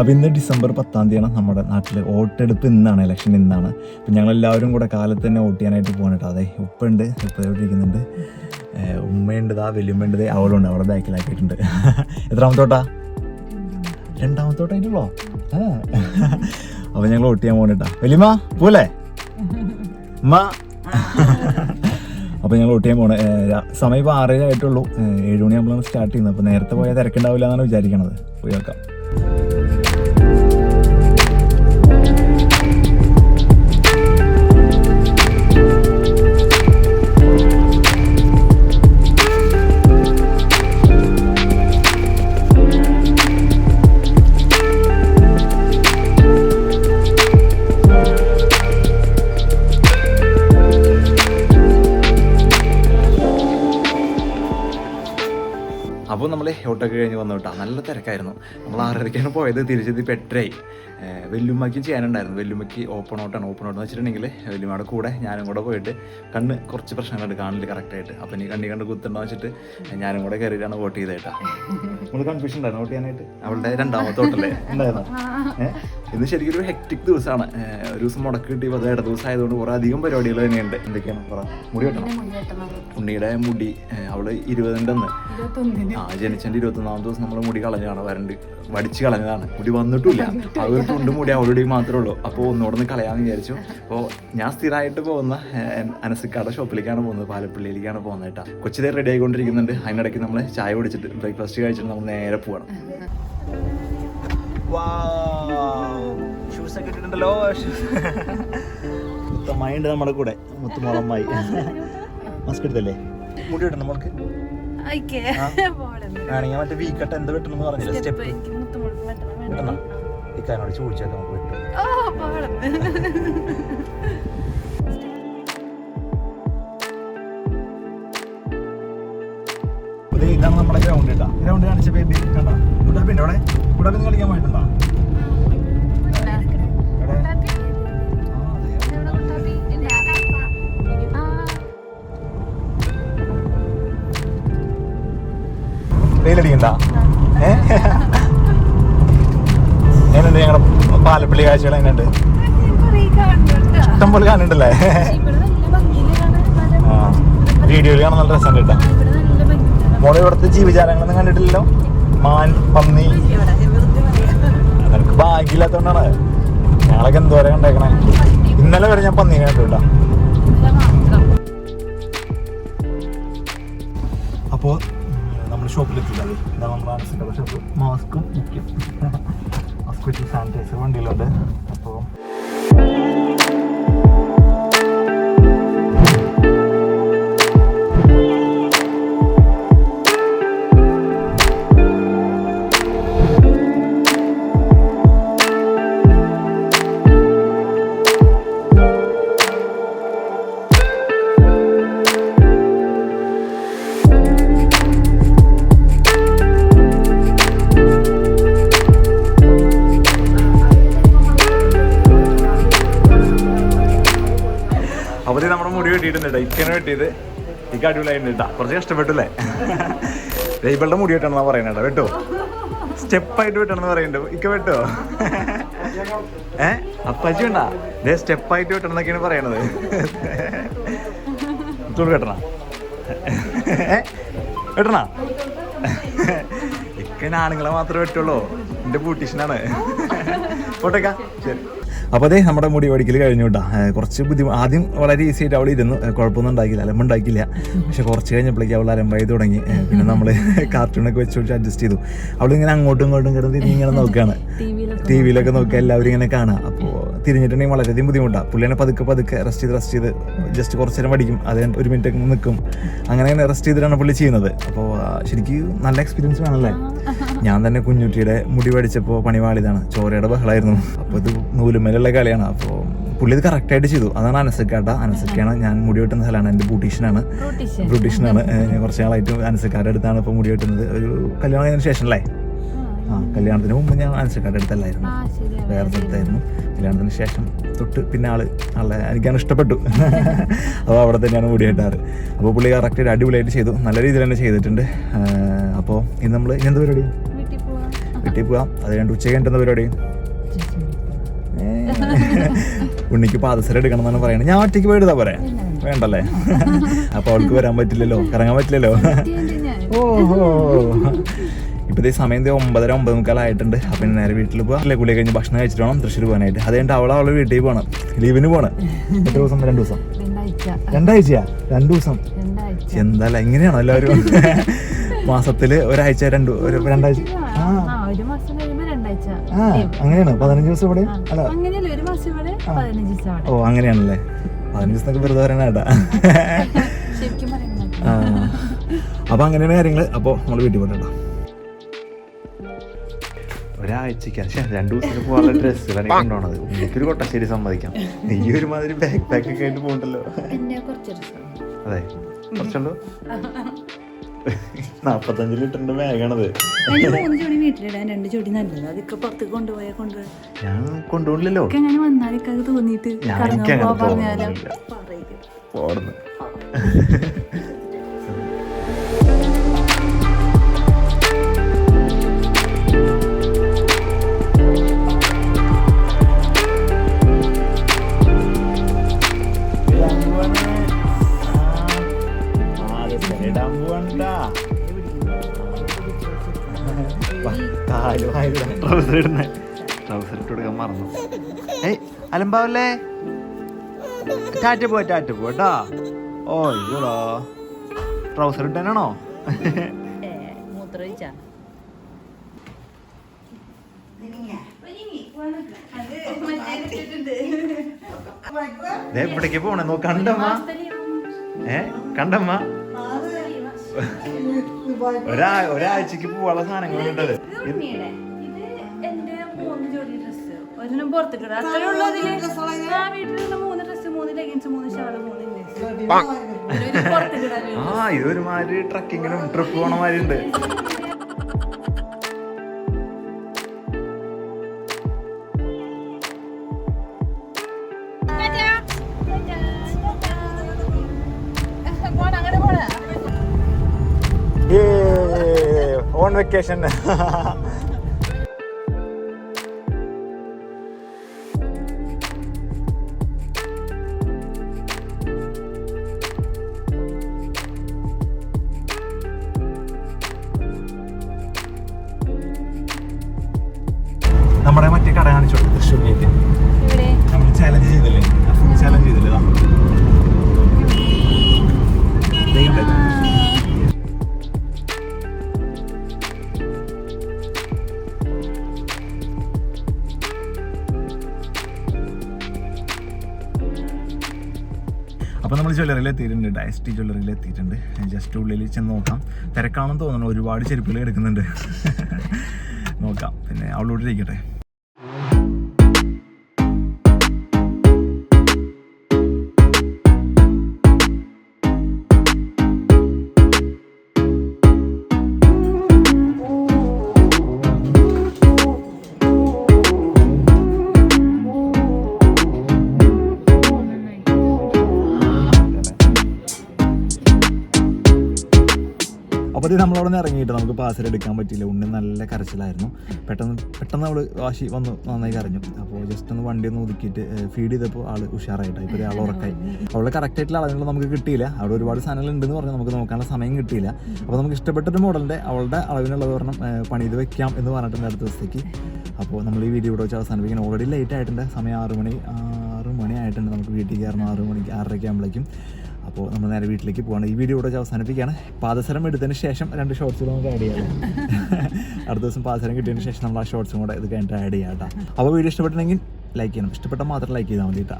അപ്പോൾ ഇന്ന് ഡിസംബർ 10 നമ്മുടെ നാട്ടിൽ വോട്ടെടുപ്പ്. ഇന്നാണ് ഇലക്ഷൻ, ഇന്നാണ്. അപ്പം ഞങ്ങളെല്ലാവരും കൂടെ കാലത്ത് തന്നെ വോട്ട് ചെയ്യാനായിട്ട് പോകാൻ കേട്ടോ. അതെ, ഉപ്പുണ്ട്, ഉപ്പ ഇരിക്കുന്നുണ്ട്, ഉമ്മയുണ്ട്, വലിയമ്മയുണ്ട്, അവളുണ്ട്, അവിടെ ബാക്കിലാക്കിയിട്ടുണ്ട്. എത്രാമത്തോട്ടാ? രണ്ടാമത്തോട്ടായിട്ടുള്ളോ? അപ്പോൾ ഞങ്ങൾ വോട്ട് ചെയ്യാൻ പോകണം കേട്ടോ. വലിയമ്മ പോലെ ഉമ്മ. അപ്പോൾ ഞങ്ങൾ വോട്ട് ചെയ്യാൻ പോകണം. സമയം ഇപ്പോൾ 6:30 ആയിട്ടുള്ളൂ. 7 മണിയാകുമ്പോഴാണ് സ്റ്റാർട്ട് ചെയ്യുന്നത്. അപ്പോൾ നേരത്തെ പോയാൽ തിരക്കുണ്ടാവില്ല എന്നാണ് വിചാരിക്കണത്. പോയി നോക്കാം. അപ്പോൾ നമ്മൾ വോട്ടൊക്കെ കഴിഞ്ഞ് വന്നു കേട്ടോ. നല്ല തിരക്കായിരുന്നു. നമ്മൾ 6:30 പോയത്, തിരിച്ചെത്തിപ്പോൾ 8:00. വെല്ലുമ്മയ്ക്കും ചെയ്യാനുണ്ടായിരുന്നു. വെല്ലുമ്മയ്ക്ക് ഓപ്പൺ ഔട്ടാണ്. ഓപ്പൺ ഔട്ട് എന്ന് വെച്ചിട്ടുണ്ടെങ്കിൽ വെല്ലുമ്മയുടെ കൂടെ ഞാനും കൂടെ പോയിട്ട് കണ്ണ് കുറച്ച് പ്രശ്നങ്ങളുണ്ട്, കാണില്ല കറക്റ്റായിട്ട്. അപ്പോൾ നീ കണ്ട് കുത്തുണ്ടോ വെച്ചിട്ട് ഞാനും കൂടെ കയറിയിട്ടാണ് വോട്ട് ചെയ്തത് കേട്ടോ. നമ്മൾ കൺഫ്യൂഷൻ ഉണ്ടായിരുന്നു വോട്ട് ചെയ്യാനായിട്ട്. അവളുടെ രണ്ടാമത്തെ വോട്ടല്ലേ ഉണ്ടായിരുന്നു. ഇന്ന് ശരിക്കും ഒരു ഹെക്ടിക് ദിവസമാണ്. ഒരു ദിവസം മുടക്ക് കിട്ടിയപ്പോൾ അത് ഇട ദിവസം ആയതുകൊണ്ട് കുറേ അധികം പരിപാടികൾ തന്നെയുണ്ട്. എന്തൊക്കെയാണ് പറ? മുടി വെട്ടണം. ഉണ്ണിയുടെ മുടി അവള് 20 ജനിച്ചതിൻ്റെ 21-ാമത്തെ ദിവസം നമ്മൾ മുടി കളഞ്ഞതാണ്. വടിച്ച് കളഞ്ഞതാണ്. മുടി വന്നിട്ടില്ല. അതൊരു തുണ്ട് മുടി അവളുടെ മാത്രമേ ഉള്ളൂ. അപ്പോൾ ഒന്നുകൂടെ ഒന്ന് കളയാമെന്ന് വിചാരിച്ചു. അപ്പോൾ ഞാൻ സ്ഥിരമായിട്ട് പോകുന്ന അനസിക്കാടെ ഷോപ്പിലേക്കാണ് പോകുന്നത്, പാലപ്പള്ളിയിലേക്കാണ് പോകുന്നത് കേട്ടോ. കൊച്ചിതേ റെഡി ആയിക്കൊണ്ടിരിക്കുന്നുണ്ട്. അതിനിടയ്ക്ക് നമ്മൾ ചായ കുടിച്ചിട്ട് ബ്രേക്ക്ഫാസ്റ്റ് കഴിച്ചിട്ട് നമ്മൾ നേരെ പോകണം. ഷൂസൊക്കെ ഇട്ടിട്ടുണ്ടല്ലോ. മുത്തമ്മായിണ്ട് നമ്മുടെ കൂടെ. മുത്തുമോളമ്മായി മാസ്ക് എടുത്തല്ലേ? മുടി വെട്ടണം നമ്മൾക്ക്. ആണെങ്കിൽ മറ്റേ വീക്കട്ടെ എന്ത് വെട്ടണമെന്ന് പറഞ്ഞില്ല. സ്റ്റെപ്പ് വെട്ടണം. ഇക്കാരനോട് ചോദിച്ചാൽ നമുക്ക് വെട്ടും. ഇതാണ് നമ്മുടെ ഗ്രൗണ്ട് കേട്ടോ. ഗ്രൗണ്ട് കാണിച്ച ബേബി കണ്ടോ? കുട്ടാപ്പിൻ്റെ അവിടെ കുട്ടാപ്പിന്ന് കളിക്കാൻ പോയിട്ടുണ്ടോ? വെയിലടിക്കണ്ട. എങ്ങനെയുണ്ട് ഞങ്ങളുടെ പാലപ്പള്ളി കാഴ്ചകൾ? എങ്ങനെയുണ്ട്? ഇഷ്ടംപോലെ കാണുന്നുണ്ടല്ലേ? ആ, വീഡിയോയിൽ കാണാൻ നല്ല രസം കേട്ടോ. മോളെ ഇവിടുത്തെ ജീവജാലങ്ങളൊന്നും കണ്ടിട്ടില്ലല്ലോ? മാൻ, പന്നി. നിനക്ക് ഭാഗ്യമില്ലാത്തോണ്ടാണ്. ഞങ്ങളൊക്കെ എന്തോരെ കണ്ടേക്കണേ. ഇന്നലെ വരെ ഞാൻ പന്നീനെ കണ്ടു കേട്ടോ. അപ്പോൾ നമ്മൾ ഷോപ്പിലെത്തിയത് ഇതാണ് നമ്മുടെ ആൻസിൻ്റെ ഷോപ്പ്. മാസ്കും മുഖ്യം, മാസ്ക് വെച്ച് സാനിറ്റൈസർ വണ്ടിയിലുണ്ട്. അപ്പോൾ അവര് നമ്മുടെ മുടി വെട്ടിയിട്ടുണ്ട്. ഇക്കനെ വെട്ടിയത് ഇക്ക അടിപൊളിയായിട്ട് കേട്ടാ. കുറച്ച് കഷ്ടപ്പെട്ടല്ലേ? ഇവളുടെ മുടി വെട്ടണമെന്നാ പറയുന്നത് കേട്ടോ. വെട്ടോ, സ്റ്റെപ്പായിട്ട് വെട്ടണമെന്ന് പറയുന്നുണ്ട്. ഇക്ക വെട്ടോ? അപ്പാച്ചി വേണ്ട, സ്റ്റെപ്പായിട്ട് വെട്ടണം എന്നൊക്കെയാണ് പറയണത്. തുണി വെട്ടണ വെട്ടണ ഇക്കൻ ആണുങ്ങളെ മാത്രമേ വെട്ടുള്ളൂ. എൻ്റെ ബ്യൂട്ടീഷ്യനാണ്. പോട്ടേക്കാ, ശരി. അപ്പോൾ അതേ നമ്മുടെ മുടി പഠിക്കൽ കഴിഞ്ഞു കേട്ടോ. കുറച്ച് ആദ്യം വളരെ ഈസി ആയിട്ട് അവൾ ഇരുന്നു, കുഴപ്പമൊന്നും ഉണ്ടാക്കില്ല, അലമ്പുണ്ടാക്കില്ല. പക്ഷെ കുറച്ച് കഴിഞ്ഞപ്പോഴേക്കും അവൾ അലമ്പായി തുടങ്ങി. പിന്നെ നമ്മൾ കാർട്ടൂണൊക്കെ വെച്ച് അഡ്ജസ്റ്റ് ചെയ്തു. അവളിങ്ങനെ അങ്ങോട്ടും ഇങ്ങോട്ടും കിടന്ന് ഇങ്ങനെ നോക്കുകയാണ്. ടി വിയിലൊക്കെ നോക്കുക, എല്ലാവരും ഇങ്ങനെ കാണുക. അപ്പോൾ തിരിഞ്ഞിട്ടുണ്ടെങ്കിൽ വളരെയധികം ബുദ്ധിമുട്ടാണ്. പുള്ളിനെ പതുക്കെ റെസ്റ്റ് ചെയ്ത് ജസ്റ്റ് കുറച്ച് നേരം പഠിക്കും. അത് 1 മിനിറ്റ് നിൽക്കും. അങ്ങനെ റെസ്റ്റ് ചെയ്തിട്ടാണ് പുള്ളി ചെയ്യുന്നത്. അപ്പോൾ ശരിക്കും നല്ല എക്സ്പീരിയൻസ് വേണമല്ലേ? ഞാൻ തന്നെ കുഞ്ഞുട്ടിയുടെ മുടി പഠിച്ചപ്പോൾ പണിവാളിതാണ്. ചോരയുടെ ബഹളമായിരുന്നു. അപ്പോൾ ഇത് നൂലുമേലുള്ള കളിയാണ്. അപ്പോൾ പുള്ളി ഇത് കറക്റ്റായിട്ട് ചെയ്തു. അതാണ് അനസക്കാണ്. ഞാൻ മുടി വെട്ടുന്ന സ്ഥലമാണ്. എൻ്റെ ബ്യൂട്ടീഷ്യനാണ്. കുറച്ച് നാളായിട്ട് അനസക്കാരുടെ അടുത്താണ് ഇപ്പോൾ മുടി വെട്ടുന്നത്. ഒരു കല്യാണം കഴിഞ്ഞതിന് ശേഷം അല്ലേ? കല്യാണത്തിന് മുമ്പ് ഞാൻ അനസക്കാരുടെ അടുത്തല്ലായിരുന്നു, വേറെ സ്ഥലത്തായിരുന്നു. കല്യാണത്തിന് ശേഷം തൊട്ട് പിന്നെ ആളെ എനിക്കാണ് ഇഷ്ടപ്പെട്ടു. അപ്പോൾ അവിടെ തന്നെയാണ് മുടി വെട്ടാറ്. അപ്പോൾ പുള്ളി കറക്റ്റായിട്ട് അടിപൊളിയായിട്ട് ചെയ്തു. നല്ല രീതിയിൽ തന്നെ ചെയ്തിട്ടുണ്ട്. അപ്പോൾ ഇന്ന് നമ്മൾ ഇനി എന്ത് പരിപാടി? വീട്ടിൽ പോവാം. അത് കഴിഞ്ഞിട്ട് ഉച്ചയ്ക്ക് കിട്ടുന്ന പരിപാടി ഉണ്ണിക്ക് പാദസരം എടുക്കണം എന്നാണ് പറയുന്നത്. ഞാൻ ഒറ്റയ്ക്ക് പോയിട്ടാ പറയാം വേണ്ടല്ലേ? അപ്പൊ അവൾക്ക് വരാൻ പറ്റില്ലല്ലോ, കറങ്ങാൻ പറ്റില്ലല്ലോ. ഓഹോ ഇപ്പഴത്തെ സമയം 9:30-9:45 അപ്പം നേരെ വീട്ടിൽ പോകാം. അല്ലെ കുളി കഴിഞ്ഞ് ഭക്ഷണം കഴിച്ചിട്ട് വേണം തൃശ്ശൂർ പോകാനായിട്ട്. അത് കഴിഞ്ഞിട്ട് അവളെ വീട്ടിൽ പോകണം, ലീവിന് പോകണം. എത്ര ദിവസം? 2 ദിവസം. 2 ആഴ്ചയാ? 2 ദിവസം എന്തായാലും എങ്ങനെയാണോ എല്ലാവരും മാസത്തില് ഒരാഴ്ച 2 ആഴ്ച. അങ്ങനെയാണ് 15 ദിവസം ഇവിടെ. അല്ല ഓ അങ്ങനെയാണല്ലേ. 15 ദിവസത്തേക്ക് വെറുതെ വരാനായിട്ടാ. അപ്പൊ അങ്ങനെയാണ് കാര്യങ്ങള്. അപ്പൊ നമ്മള് വീട്ടിൽ പോകണ്ട. ഒരാഴ്ചക്ക് 2 ദിവസത്തിന് പോകാനുള്ള ഡ്രസ്സുകളാണ് കൊണ്ടുപോണത്. എനിക്കൊരു കൊട്ടശ്ശേരി സമ്മതിക്കാം. നീ ഒരുമാതിരി ബാക്ക് പാക്ക് ഒക്കെ ആയിട്ട് പോകണ്ടല്ലോ. അതെ കുറച്ചുള്ളൂ. 45 ലിറ്ററിന്റെ ബാഗാണത്. ഞാൻ കൊണ്ടുപോകില്ലല്ലോ. പോടുന്നു. ട്രൗസർ ഇട്ട് കൊടുക്കാൻ മറന്നു. അലമ്പാവല്ലേ? ടാറ്റ പോട്ടാ. ഓ ഇയ്യോടാ ട്രൗസർ ഇട്ടാനാണോ? എവിടേക്ക് പോണേ? കണ്ടമ്മ കണ്ടമ്മ ഒരാഴ്ചക്ക് പോവാനുള്ള സാധനങ്ങളുണ്ടത്. ഇതൊരുമാതിരി ട്രക്കിങ്ങിനും ട്രിപ്പ് പോണ മാതിരി ഉണ്ട്. On vacation. നമ്മുടെ മറ്റേ കട കാണിച്ചു തൃശ്ശൂരിലേക്ക് നമ്മൾ ചാലഞ്ച് ചെയ്തില്ലേ? ചാലഞ്ച് ചെയ്തില്ലേ? അപ്പോൾ നമ്മൾ ജ്വല്ലറിയിൽ എത്തിയിട്ടുണ്ട്, ഡയസ്റ്റി ജ്വല്ലറിയിൽ എത്തിയിട്ടുണ്ട്. ജസ്റ്റ് ഉള്ളിൽ ചെന്ന് നോക്കാം. തിരക്കാണെന്ന് തോന്നുന്നു, ഒരുപാട് ചെരുപ്പുകൾ എടുക്കുന്നുണ്ട്. നോക്കാം. പിന്നെ അവളോട് ഇരിക്കട്ടെ. അപ്പോൾ ഇത് നമ്മളവിടെ നിന്ന് ഇറങ്ങിയിട്ട് നമുക്ക് പാർസൽ എടുക്കാൻ പറ്റിയില്ല. ഉണ്ണി നല്ല കരച്ചിലായിരുന്നു. പെട്ടെന്ന് അവൾ വാശി വന്ന് നന്നായി കരഞ്ഞു. അപ്പോൾ ജസ്റ്റ് ഒന്ന് വണ്ടി ഒന്ന് ഒതുക്കിയിട്ട് ഫീഡ് ചെയ്തപ്പോൾ ആൾ ഉഷാറായിട്ടാണ്. ഇപ്പോൾ ആൾ ഉറക്കായി. അവളുടെ കറക്റ്റായിട്ടുള്ള അളവുകൾ നമുക്ക് കിട്ടിയില്ല. അവിടെ ഒരുപാട് സാധനങ്ങൾ ഉണ്ടെന്ന് പറഞ്ഞാൽ നമുക്ക് നോക്കാനുള്ള സമയം കിട്ടിയില്ല. അപ്പോൾ നമുക്ക് ഇഷ്ടപ്പെട്ടൊരു മോഡലിൻ്റെ അവളുടെ അളവിനുള്ളത് പറഞ്ഞാൽ പണി ചെയ്ത് വെക്കാം എന്ന് പറഞ്ഞിട്ടുണ്ട് അടുത്ത ദിവസത്തേക്ക്. അപ്പോൾ നമ്മൾ ഈ വീഡിയോ ഇവിടെ വെച്ച് അവസാനിപ്പിക്കണം. ഓൾറെഡി ലേറ്റ് ആയിട്ടുണ്ട്. സമയം 6 മണി ആയിട്ടുണ്ട്. നമുക്ക് വീട്ടിൽ കയറണം 6:30 ആകുമ്പോഴേക്കും. അപ്പോൾ നമ്മൾ നേരെ വീട്ടിലേക്ക് പോകണം. ഈ വീഡിയോ ഇവിടെ അവസാനിപ്പിക്കുകയാണ്. പാദസരം എടുത്തതിന് ശേഷം 2 ഷോർട്സ് നമുക്ക് ആഡ് ചെയ്യാം. അടുത്ത ദിവസം പാദസരം കിട്ടിയതിന് ശേഷം നമ്മൾ ആ ഷോർട്സും കൂടെ ഇത് കഴിഞ്ഞിട്ട് ആഡ് ചെയ്യാം കേട്ടോ. അപ്പോൾ വീഡിയോ ഇഷ്ടപ്പെട്ടിട്ടുണ്ടെങ്കിൽ ലൈക്ക് ചെയ്യണം. ഇഷ്ടപ്പെട്ടാൽ മാത്രം ലൈക്ക് ചെയ്താൽ മതി കേട്ടോ.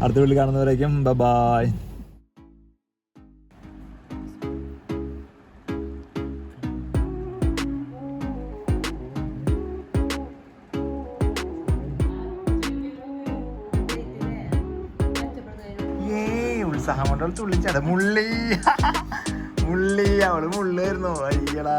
അടുത്ത വീട്ടിൽ കാണുന്നവരേക്കും ബൈ. ഉത്സാഹം കൊണ്ട് തുള്ളിച്ചത് മുള്ളി അവള് മുള്ളായിരുന്നു. അയ്യടാ.